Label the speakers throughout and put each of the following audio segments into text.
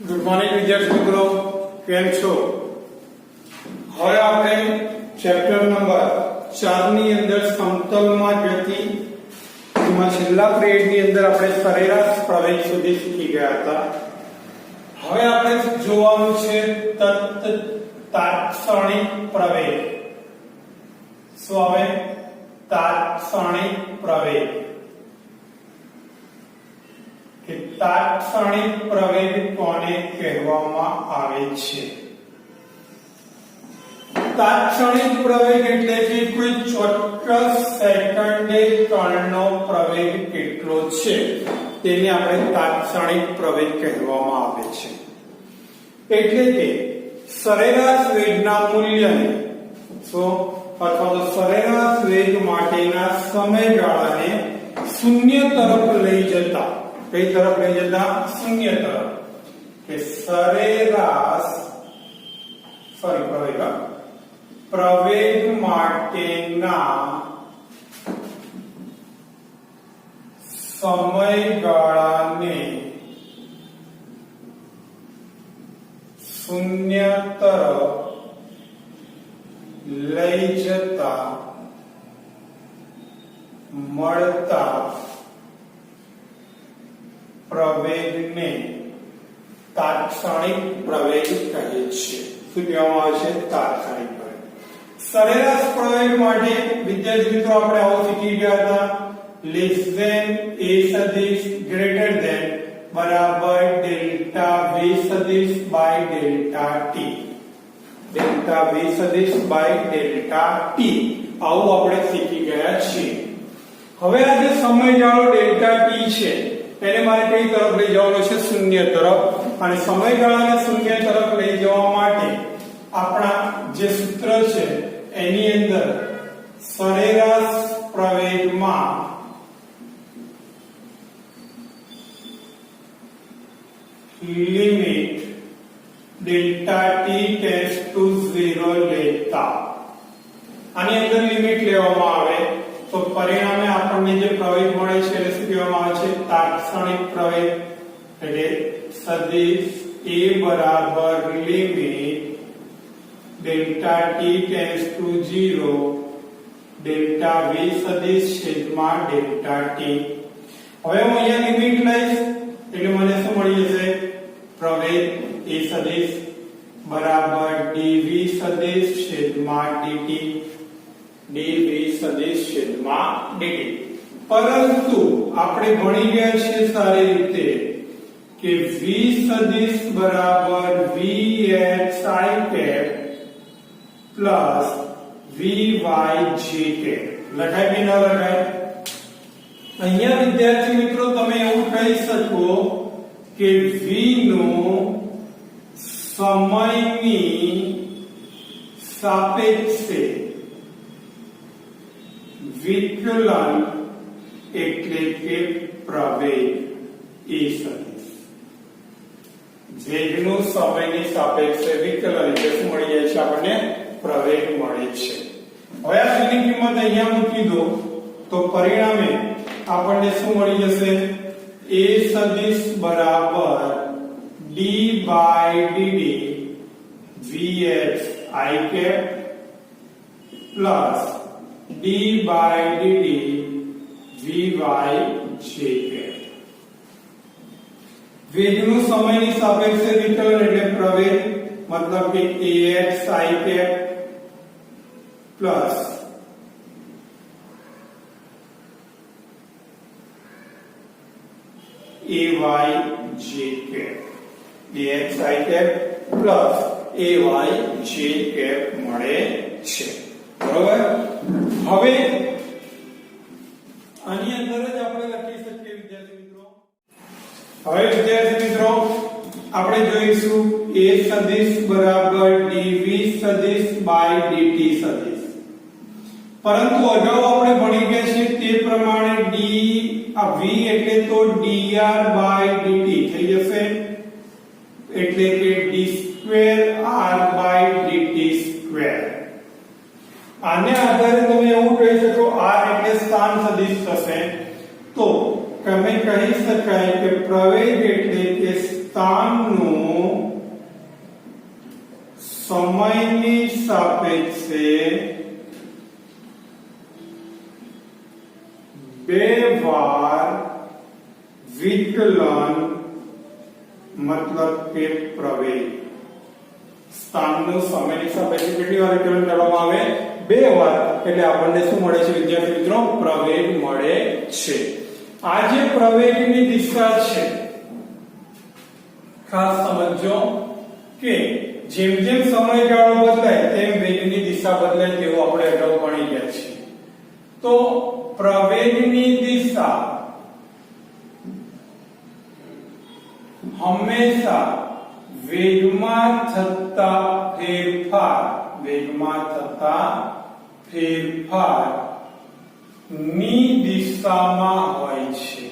Speaker 1: Good morning વિદ્યાર્થી મિત્રો, કેમ છો? હવે આપણે ચેપ્ટર નંબર 4 ની અંદર સમતલમાં જતી એમાં છેલ્લા પીરિયડ ની અંદર આપણે સરેરાશ પ્રવેગ સુધી શીખી ગયા હતા. હવે આપણે જોવાનું છે તાત્ક્ષણિક પ્રવેગ. શું આવે? તાત્ક્ષણિક પ્રવેગ. કે તાત્ક્ષણિક પ્રવેગ કોને કહેવામાં આવે છે? તાત્ક્ષણિક પ્રવેગ એટલે કે કોઈ ચોક્કસ સેકન્ડે કણનો પ્રવેગ કેટલો છે તેને આપણે તાત્ક્ષણિક પ્રવેગ કહેવામાં આવે છે. એટલે કે સરેરાશ વેગના મૂલ્યને અથવા તો સરેરાશ વેગ માટેના સમયગાળાને શૂન્ય તરફ લઈ જતા, કઈ તરફ લઈ જતા? શૂન્ય તરફ. કે સરેરાશ પ્રવેગ માટેના સમયગાળાને શૂન્ય તરફ લઈ જતા મળતા પ્રવેગને તાત્ક્ષણિક પ્રવેગ કહે છે. શું કહેવામાં આવે છે? તાત્ક્ષણિક પ્રવેગ. સરેરાશ પ્રવેગ માટે વિદ્યાર્થી મિત્રો આપણે આવું શીખી ગયા હતા. લેસ ધેન a સદિશ ગ્રેટર ધેન બરાબર ડેલ્ટા v સદિશ by delta t. Delta v સદિશ બાય ડેલ્ટા t આવું આપણે શીખી ગયા છીએ. હવે આ જે સમયગાળો ડેલ્ટા t છે એને મારે કઈ તરફ લઈ જવાનો છે? શૂન્ય તરફ. અને સમયગાળાને શૂન્ય તરફ લઈ જવા માટે આપણા જે સૂત્ર છે એની અંદર સરેરાશ પ્રવેગમાં limit delta t tends to 0 લેતા, આની અંદર લિમિટ લેવામાં આવે તો પરિણામે આપણને જે પ્રવેગ મળે છે એને શું કહેવામાં આવે છે? તાત્ક્ષણિક પ્રવેગ. એટલે સદિશ a બરાબર limit delta t tends to 0 delta v સદિશ છેદમાં ડેલ્ટા t. હવે હું અહીંયા લિમિટ લઈશ એટલે મને શું મળી જશે? પ્રવેગ a સદિશ બરાબર dv સદિશ છેદમાં dt. dv સદિશ છેદમાં dt. પરંતુ આપણે ભણી ગયા છીએ સારી રીતે કે v સદિશ બરાબર vx i cap plus vy j cap. લખાય કે ન લખાય? અહીંયા વિદ્યાર્થી મિત્રો તમે એવું કહી શકો કે v નું સમયની સાપેક્ષે વિકલન એટલે કે પ્રવેગ એ સદિશ. વેગનું સમયની સાપેક્ષે વિકલન એટલે શું મળી જાય છે? આપણને પ્રવેગ મળે છે. હવે આ તેની કિંમત અહીંયા મૂકી દો તો પરિણામે આપણને શું મળી જશે? a સદિશ બરાબર d by dd vx i cap plus d by dt vy j cap. વેગનું સમયની સાપેક્ષે વિકલન એટલે પ્રવેગ, મતલબ કે ax i cap plus ay j cap. ax i cap plus ay j cap મળે છે. બરોબર? હવે આની અંદર જ આપણે લખી શકીએ વિદ્યાર્થી મિત્રો. હવે વિદ્યાર્થી મિત્રો આપણે જોઈશું a સદિશ બરાબર dv સદિશ બાય dt સદિશ. પરંતુ અગાઉ આપણે ભણી ગયા છીએ તે પ્રમાણે d આ v એટલે તો dr બાય dt થઈ જશે. એટલે કે d square r by dt square. આને આધારે તમે એવું કહી શકો r એટલે સ્થાન સદિશ થશે. તો તમે કહી શકાય કે પ્રવેગ એટલે કે સ્થાનનું સમયની સાપેક્ષે બે વાર વિકલન મતલબ કે પ્રવેગ સ્થાનનું સમયની સાપેક્ષે કેટલી વાર વિકલન કરવામાં આવે બે વાર એટલે આપણને શું મળે છે વિદ્યાર્થી મિત્રો પ્રવેગ મળે છે આ જે પ્રવેગની દિશા છે ખાસ સમજો કે જેમ જેમ સમયગાળો બદલાય તેમ વેગની દિશા બદલાય તેવું આપણે અગાઉ ભણી ગયા છીએ તો પ્રવેગની દિશા હંમેશા વેગમાં થતા ફેરફાર ની દિશામાં હોય છે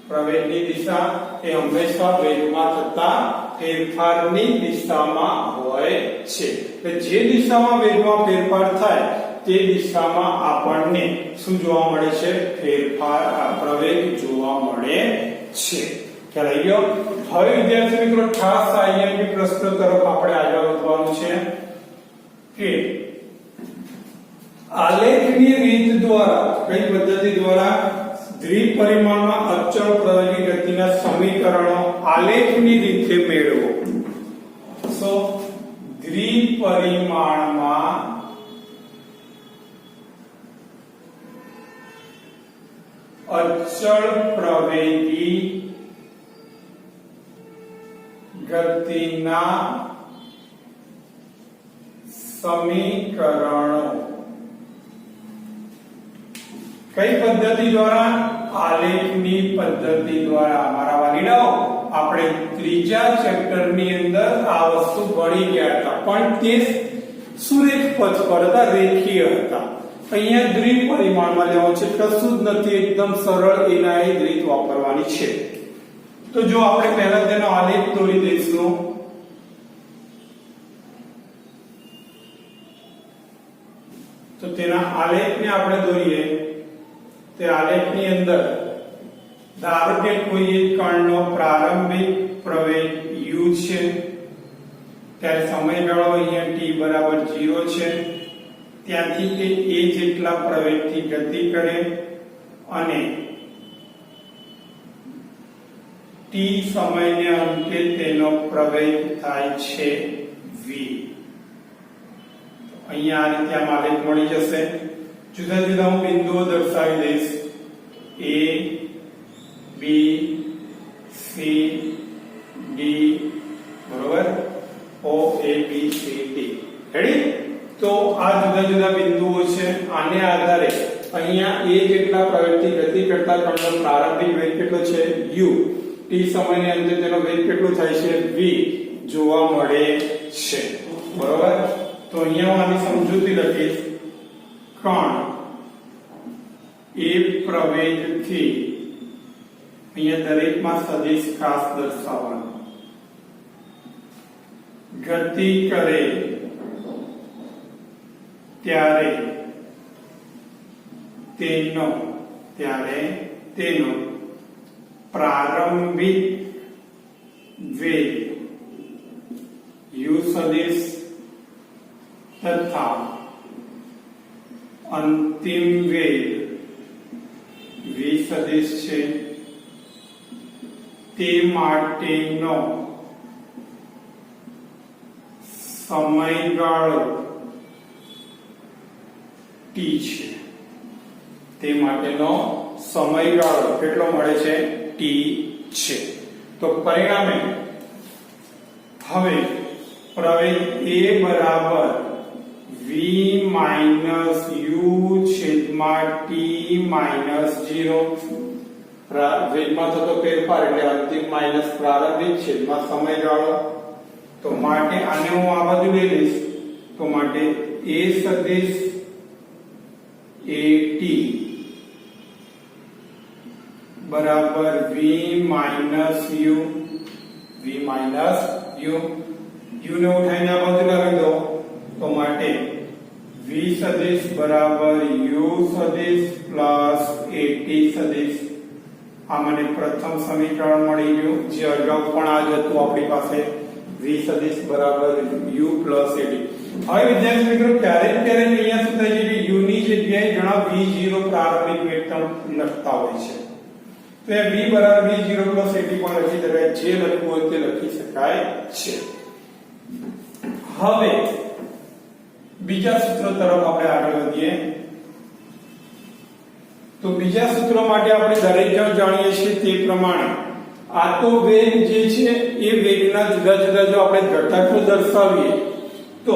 Speaker 1: પ્રવેગની દિશા એ હંમેશા વેગમાં થતા ફેરફારની દિશામાં હોય છે એટલે જે દિશામાં વેગમાં ફેરફાર થાય તે દિશામાં આપણને શું જોવા મળે છે ફેરફાર પ્રવેગ જોવા મળે છે ખ્યાલ આવી ગયો હવે વિદ્યાર્થી મિત્રો ખાસ આઈએમપી પ્રશ્ન તરફ આપણે આગળ વધવાનું છે કે આલેખની રીત દ્વારા કઈ પદ્ધતિ દ્વારા દ્વિપરિમાણમાં અચળ પ્રવેગી ગતિના સમીકરણો આલેખની રીતે મેળવો સો દ્વિપરિમાણમાં અચળ પ્રવેગી ગતિના સમીકરણો કઈ પદ્ધતિ દ્વારા આલેખની પદ્ધતિ દ્વારા મારા વાલીડાઓ આપણે ત્રીજા ચેપ્ટર ની અંદર આ વસ્તુ ભણી ગયા હતા પણ તે સુરેખ પથ પર હતા રેખીય હતા અહીંયા દ્વિપરિમાણમાં લેવો છે કશું જ નથી એકદમ સરળ એના એ રીત વાપરવાની છે તો જો આપણે પહેલા તેનો આલેખ દોરી દઈશું તો તેના આલેખને આપણે દોરીએ તે આલેખની અંદર ધારો કે કોઈ એક કણનો પ્રારંભિક પ્રવેગ u છે ત્યારે સમયગાળો અહીંયા t બરાબર 0 છે ત્યાંથી તે a જેટલા પ્રવેગથી ગતિ કરે અને t સમયને અંતે તેનો પ્રવેગ થાય છે v અહીંયા આ રીતે આમ આલેખ મળી જશે જુદા જુદા હું બિંદુઓ દર્શાવી દઈશ a b c d બરોબર o a b c d ready તો આ જુદા જુદા બિંદુઓ છે આને આધારે અહીંયા a જેટલા પ્રવેગથી ગતિ કરતા કણનો પ્રારંભિક વેગ કેટલો છે u t સમયને અંતે તેનો વેગ કેટલો થાય છે v જોવા મળે છે બરોબર તો અહીંયા હું આની સમજૂતી લખીશ કણ એ પ્રવેગથી અહીંયા દરેકમાં સદિશ ખાસ દર્શાવવાનું ગતિ કરે ત્યારે તેનો પ્રારંભિક વેગ u સદિશ તથા અંતિમ વેગ v સદિશ છે તે માટેનો સમયગાળો t છે તે માટેનો સમયગાળો કેટલો મળે છે t છે તો પરિણામે હવે પ્રવેગ a બરાબર v માઈનસ u છેદમાં t માઈનસ 0 વેગમાં થતો ફેરફાર એટલે અંતિમ માઈનસ પ્રારંભિક છેદમાં સમયગાળો તો માટે આને હું આ બાજુ લઈ લઈશ તો માટે a સદિશ at બરાબર v માઈનસ u u ને ઉઠાઈને આ બાજુ લાવી દો તો માટે v સદિશ બરાબર u સદિશ પ્લસ at સદિશ આ મને પ્રથમ સમીકરણ મળી ગયું જે અગાઉ પણ આ જ હતું આપણી પાસે v સદિશ બરાબર u પ્લસ at. હવે વિદ્યાર્થી મિત્રો ક્યારેક અહીંયા શું થાય છે કે u ની જગ્યાએ ઘણા v0 પ્રારંભિક વેક્ટર લખતા હોય છે. તો એ v બરાબર v0 પ્લસ at પણ લખી શકાય, જે લખવું હોય તે લખી શકાય છે. હવે બીજા સૂત્ર તરફ આપણે આગળ વધીએ. તો બીજા સૂત્ર માટે આપણે દરેક જણ જાણીએ છીએ તે પ્રમાણે આ તો વેગ જે છે એ વેગના જુદા જુદા જો આપણે ઘટકો દર્શાવીએ તો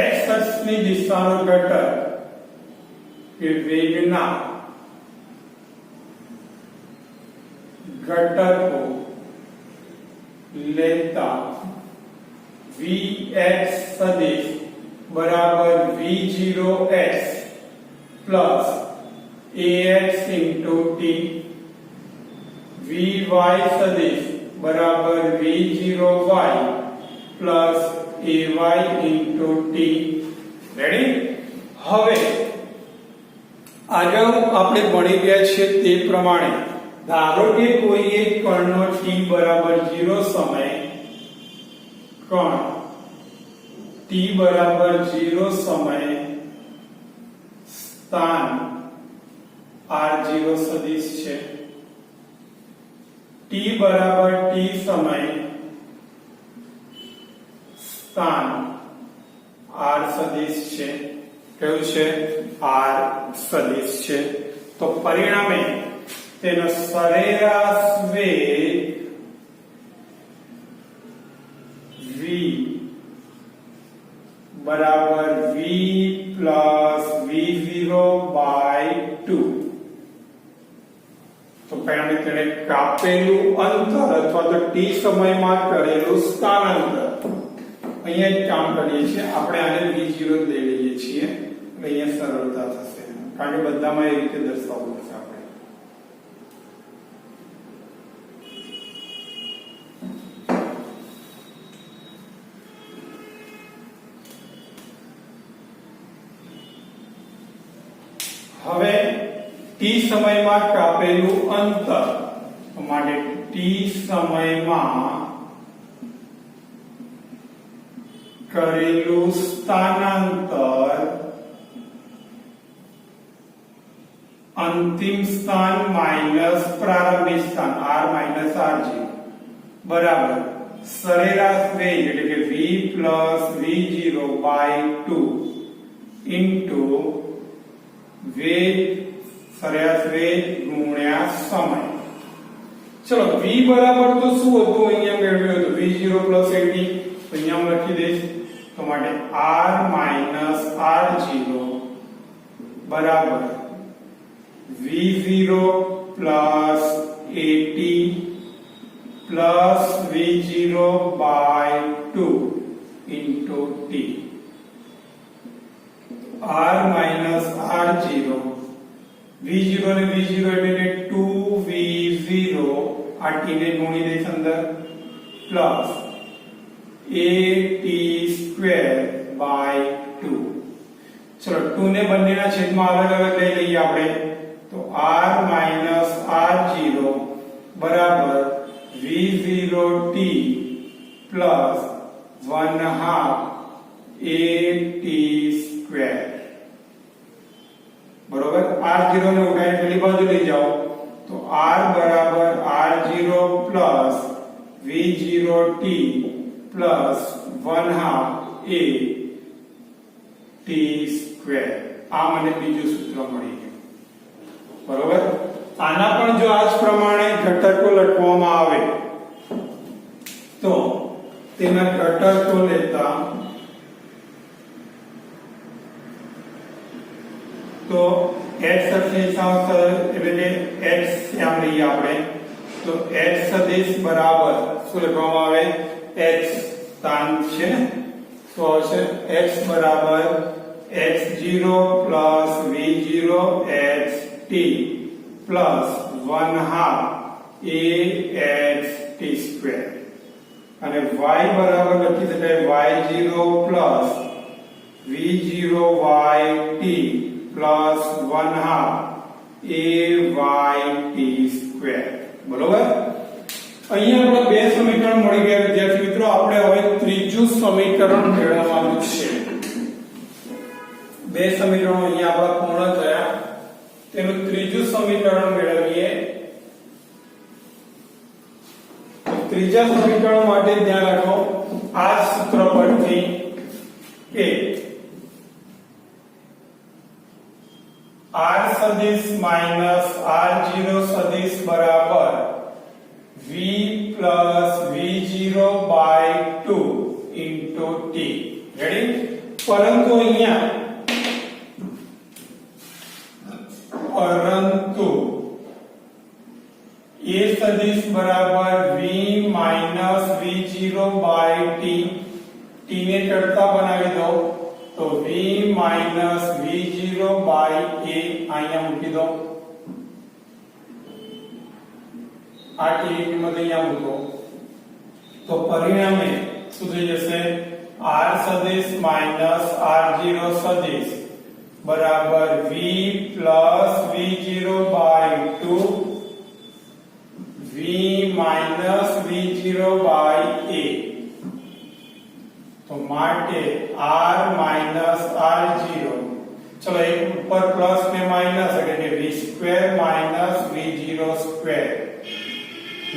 Speaker 1: x અક્ષની દિશાનો ઘટક એ વેગના ઘટકો લેતા vx સદિશ બરાબર v0x plus ax into t, vy સદિશ બરાબર v0y plus ay into t. Ready? હવે આગળ આપણે ભણી ગયા છીએ તે પ્રમાણે ધારો કે કોઈ એક કણનો t બરાબર 0 સમયે કણ t બરાબર 0 સમયે સ્થાન r0 સદિશ છે, t બરાબર t સમયે સ્થાન r સદિશ છે. કયું છે? r સદિશ છે. તો પરિણામે તેનો સરેરાશ વેગ v બરાબર v પ્લસ v0/2. તો પરિણામે તેને કાપેલું અંતર અથવા તો t સમયમાં કરેલું સ્થાનાંતર. અહીંયા એક કામ કરીએ છીએ, આપણે આને v0 લઈ લઈએ છીએ એટલે અહીંયા સરળતા થશે, કારણ કે બધામાં એ રીતે દર્શાવવું પડશે આપણે. હવે t સમયમાં કાપેલું અંતર માટે t સમયમાં કરેલું સ્થાનાંતર અંતિમ સ્થાન માઈનસ પ્રારંભિક સ્થાન r માઈનસ r0 બરાબર સરેરાશ વેગ એટલે કે v પ્લસ v0/2 ઇન્ટુ વેગ સરેરાશ વેગ ગુણ્યા સમય. ચલો v બરાબર તો શું હતું અહીંયા મેળવ્યું હતું v0 પ્લસ at. તો અહીંયા હું લખી દઈશ. તો માટે r માઈનસ r0 બરાબર v0 plus at plus v0/2 into t. r minus r0 v0 ને v0 એટલે 2v0 આ t ને ગુણી દઈશ અંદર પ્લસ at²/2. ચલો 2 ને બંનેના છેદમાં અલગ અલગ લઈ લઈએ આપણે. તો r માઈનસ r0 બરાબર v0t પ્લસ 1/2 at². બરોબર? r0 ને ઉઠાઈને પેલી બાજુ લઈ જાઓ તો r બરાબર r0 plus v0t plus 1/2 at². આ મને બીજું સૂત્ર મળી ગયું. બરોબર? આના પણ જો આ જ પ્રમાણે ઘટકો લખવામાં આવે તો તેના ઘટકો લેતા તો x અક્ષની સાથે એટલે કે x આમ લઈએ આપણે તો x સદિશ બરાબર શું લખવામાં આવે? x સ્થાન છે તો આવશે x બરાબર x0 plus v0 xt plus 1/2 axt². અને y બરાબર લખી શકાય y0 plus v0yt plus 1/2 ayt². બરોબર? અહીંયા આપણે બે સમીકરણ મળી ગયા વિદ્યાર્થી મિત્રો. આપણે હવે સમીકરણ મેળવવાનું છે. બે સમીકરણો અહીંયા આપણા પૂર્ણ થયા. તેનું ત્રીજું સમીકરણ મેળવીએ. ત્રીજા સમીકરણ માટે ધ્યાન રાખો આ સૂત્ર પરથી કે r સદિશ માઈનસ r0 સદિશ બરાબર v plus v0 by 2 into t. Ready? પરંતુ અહીંયા a સદિશ બરાબર v minus v0 by t. t ને ચડતા બનાવી દો તો v minus v0 by a અહીંયા મૂકી દો. આ t ની કિંમત અહીંયા મૂકો તો પરિણામે શું થઈ જશે? r સદિશ માઈનસ r0 સદિશ બરાબર v plus v0 by 2 v minus v0 by a. તો માટે r માઈનસ r0, ચલો એક ઉપર પ્લસ ને માઈનસ એટલે કે v square minus v0 square,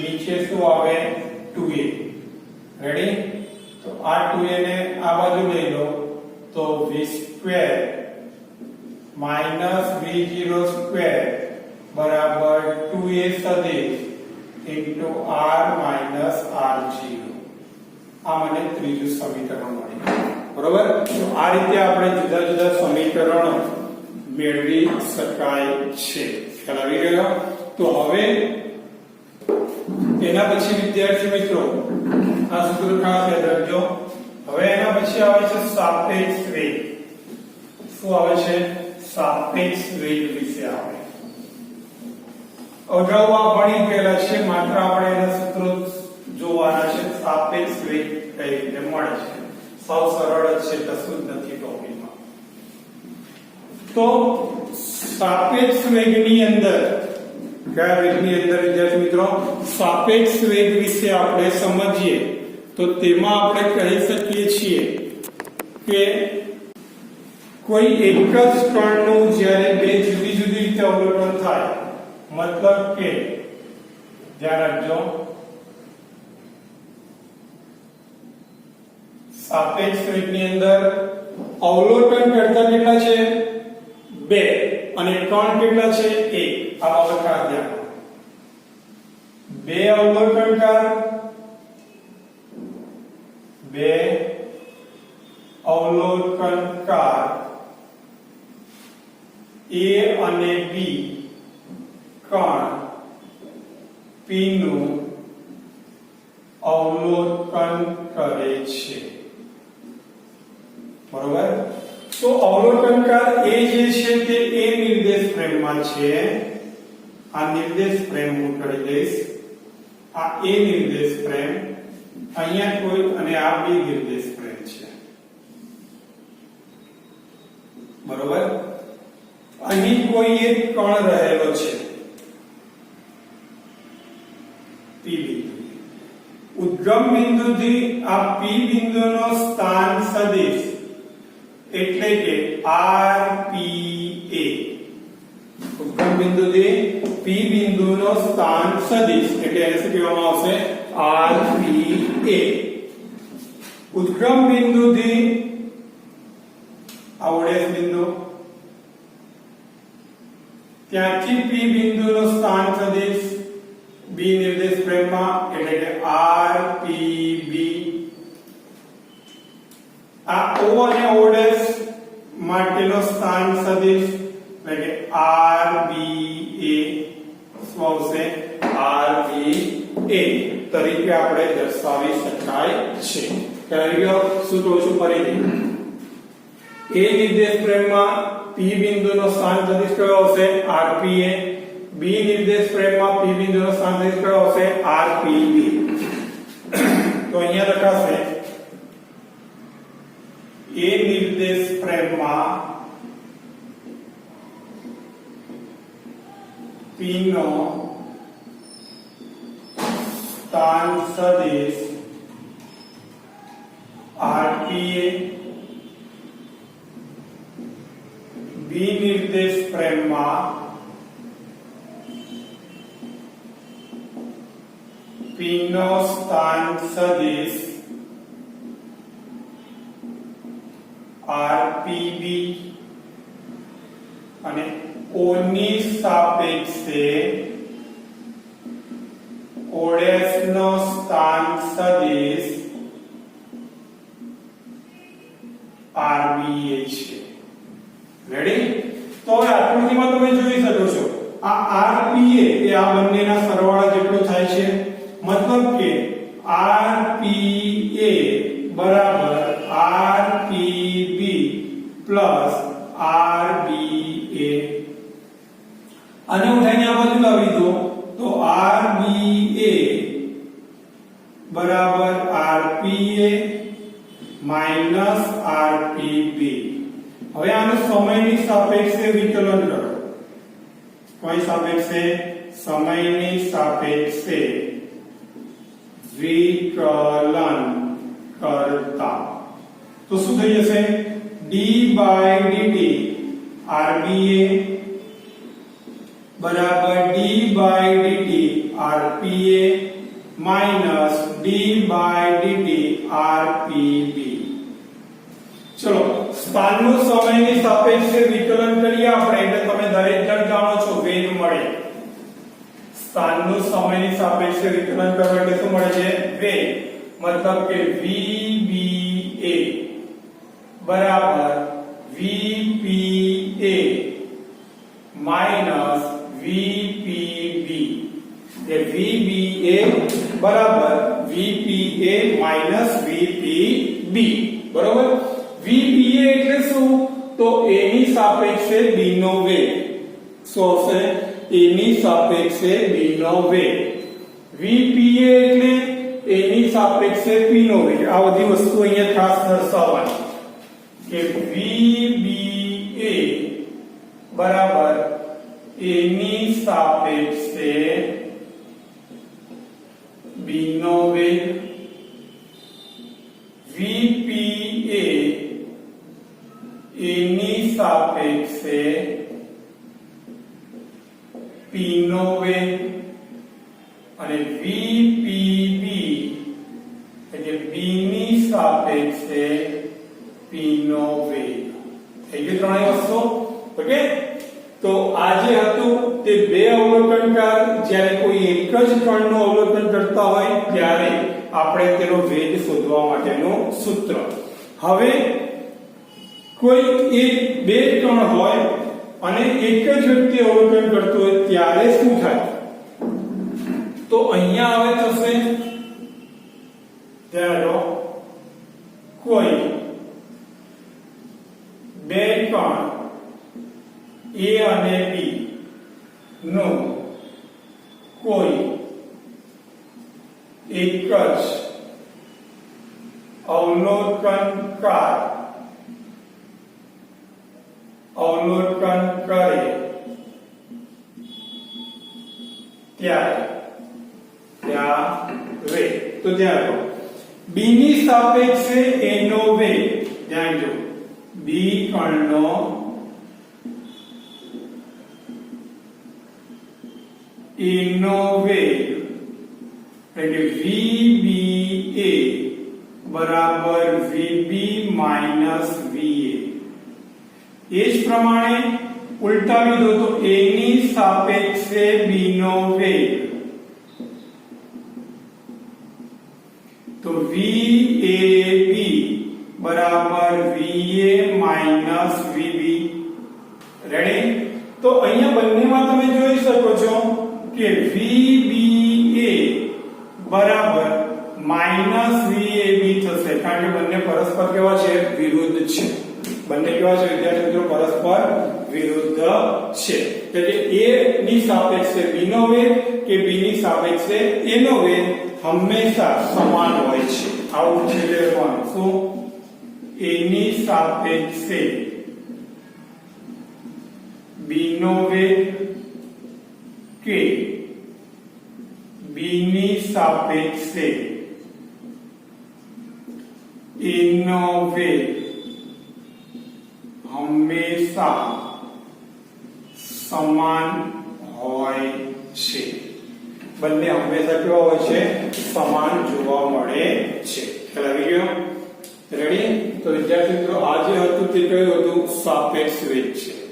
Speaker 1: નીચે શું આવે 2a. રેડી? તો આ 2a ને આ બાજુ લઈ લો તો v square minus v0 square બરાબર 2a સદિશ ઇન્ટુ r માઈનસ r0. આ મને ત્રીજું સમીકરણ મળ્યું. બરોબર? તો આ રીતે આપણે જુદા જુદા સમીકરણો મેળવી શકાય છે. ખ્યાલ આવી ગયો? તો હવે એના પછી વિદ્યાર્થી મિત્રો આ સૂત્ર ખાસ યાદ રાખજો. હવે એના પછી આવે છે સાપેક્ષ વેગ. શું આવે છે? સાપેક્ષ વેગ વિશે આવે. અગાઉ આ ભણી ગયેલા છે, માત્ર આપણે એના સૂત્રો જોવાના છે. સાપેક્ષ વેગ કઈ રીતે મળે છે? સાવ સરળ જ છે, કશું જ નથી ટોપિકમાં. તો સાપેક્ષ વેગની અંદર કયા વેગની અંદર વિદ્યાર્થી મિત્રો? સાપેક્ષ વેગ વિશે આપણે સમજીએ તો તેમાં આપણે કહી શકીએ છીએ કે કોઈ એક જ કણનું જ્યારે બે જુદી જુદી રીતે અવલોકન થાય, મતલબ કે ધ્યાન રાખજો સાપેક્ષ વેગની અંદર અવલોકન કરતા કેટલા છે? 2 અને કણ કેટલા છે? 1. આ બાબત ખાસ ધ્યાન રાખો. 2 અવલોકનકાર, 2 અવલોકનકાર A અને B કણ P નું અવલોકન કરે છે. બરોબર? તો અવલોકનકાર A જે છે તે A નિર્દેશ ફ્રેમમાં છે. આ નિર્દેશ ફ્રેમ હું કરી દઈશ. આ A નિર્દેશ ફ્રેમ, અહીંયા કોઈ અને આ B નિર્દેશ ફ્રેમ છે. બરોબર? અહીં કોઈ એક કણ રહેલો છે P બિંદુ. ઉદ્ગમ બિંદુથી આ P બિંદુનો સ્થાન સદિશ એટલે કે RPA. ઉદ્ગમ બિંદુથી P બિંદુનો સ્થાન સદિશ એટલે એને શું કહેવામાં આવશે? RPA. ઉદ્ગમ બિંદુથી આ ઓડેસ બિંદુ, ત્યાંથી P બિંદુનો સ્થાન સદિશ B નિર્દેશ ફ્રેમમાં એટલે કે RPB. આ O અને O' માટેનો સ્થાન સદિશ એટલે કે RBA. શું આવશે? RBA તરીકે આપણે દર્શાવી શકાય છે. કરી ગયો? શું કહું છું ફરીથી? A નિર્દેશ ફ્રેમમાં P બિંદુનો સ્થાન સદિશ કયો આવશે? RPA. B નિર્દેશ ફ્રેમમાં P બિંદુનો સ્થાન સદિશ કયો આવશે? RPB. તો અહીંયા લખાશે A નિર્દેશ ફ્રેમમાં P નો સ્થાન સદિશ RPA બી નિર્દેશ ફ્રેમમાં P નો સ્થાન સદિશ RPB અને O ની સાપેક્ષે ઓડેસ નો સ્થાન સદિશ RBA છે. રેડી? તો હવે આકૃતિમાં તમે જોઈ શકો છો આ RPA એ આ બંનેના સરવાળા જેટલો થાય છે. મતલબ કે RPA બરાબર RPB પ્લસ RBA. અને હું અહીં આ બાજુ લાવી દો તો RBA બરાબર RPA માઈનસ RPB. હવે આનું સમયની સાપેક્ષે વિકલન કરો. કોઈ સાપેક્ષે? સમયની સાપેક્ષે વિકલન કરતા તો શું થઈ જશે? d by dt RBA બરાબર d by dt RPA minus d by dt RPB. ચલો સ્થાનનું સમયની સાપેક્ષે વિકલન કરીએ આપણે એટલે તમે દરેક જણ જાણો છો વેગ મળે. સ્થાનનું સમયની સાપેક્ષે વિકલન કરો એટલે શું મળે છે? વેગ. મતલબ કે VBA બરાબર VPA માઈનસ VPB. એ VBA બરાબર VPA માઈનસ VPB. બરોબર? VPA એટલે શું? તો A ની સાપેક્ષે B નો વેગ. શું હશે? A ની સાપેક્ષે B નો વેગ. VPA એટલે A ની સાપેક્ષે P નો વેગ. આ બધી વસ્તુ અહીંયા ખાસ દર્શાવવાની કે VBA બરાબર A ની સાપેક્ષે B નો વેગ. VPA A ની સાપેક્ષે P નો વેગ અને VPB એટલે B ની સાપેક્ષે P નો વેગ. થઈ ગયું ત્રણેય વસ્તુ. ઓકે? તો આ જે હતું તે બે અવલોકનકાર જ્યારે કોઈ એક જ કણનું અવલોકન કરતા હોય ત્યારે આપણે તેનો વેગ શોધવા માટેનું સૂત્ર. હવે કોઈ એક બે કણ હોય અને એક જ વ્યક્તિ અવલોકન કરતો હોય ત્યારે શું થાય? તો અહીંયા હવે થશે ત્યારે કોઈ બે કણ A અને B નો કોઈ એક જ અવલોકનકાર અવલોકન કરે ત્યારે તો ત્યાં B ની સાપેક્ષે A નો વેગ. ધ્યાન જો B કણનો A નો વેગ એટલે VBA બરાબર VB માઈનસ VA. એ જ પ્રમાણે ઉલટાવી દો તો A ની સાપેક્ષે B નો વેગ તો VAB બરાબર VA માઈનસ VB. રેડી? તો અહીંયા બંનેમાં તમે જોઈ શકો છો કે VBA બરાબર માઈનસ VAB થશે કારણ કે બંને પરસ્પર કેવા છે? વિરુદ્ધ છે. બંને કેવા છે વિદ્યાર્થી મિત્રો? પરસ્પર વિરુદ્ધ છે. એટલે A ની સાપેક્ષે B નો વેગ કે B ની સાપેક્ષે A નો વેગ હંમેશા સમાન હોય છે. આવું છે લેવાનું. શું? A ની સાપેક્ષે B નો વેગ કે B ની સાપેક્ષે ઇનોવે હંમેશા સમાન હોય છે. બંને હંમેશા કેવા હોય છે? સમાન જોવા મળે છે. ખ્યાલ આવી ગયો? રેડી? તો વિદ્યાર્થી મિત્રો આ જે હતું તે કયું હતું? સાપેક્ષ વેગ છે.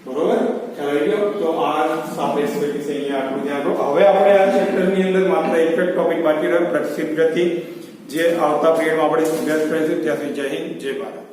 Speaker 1: બરોબર? ખ્યાલ આવી ગયો? તો આ સાપેક્ષ વેગ વિશે અહીંયા આટલું ધ્યાન રાખો. હવે આપણે આ ચેપ્ટર ની અંદર માત્ર એક જ ટોપિક બાકી રહ્યો, પ્રક્ષેપ ગતિ, જે આવતા પીરિયડમાં આપણે અભ્યાસ કરીશું. ત્યાં સુધી જય હિન્દ, જય ભારત.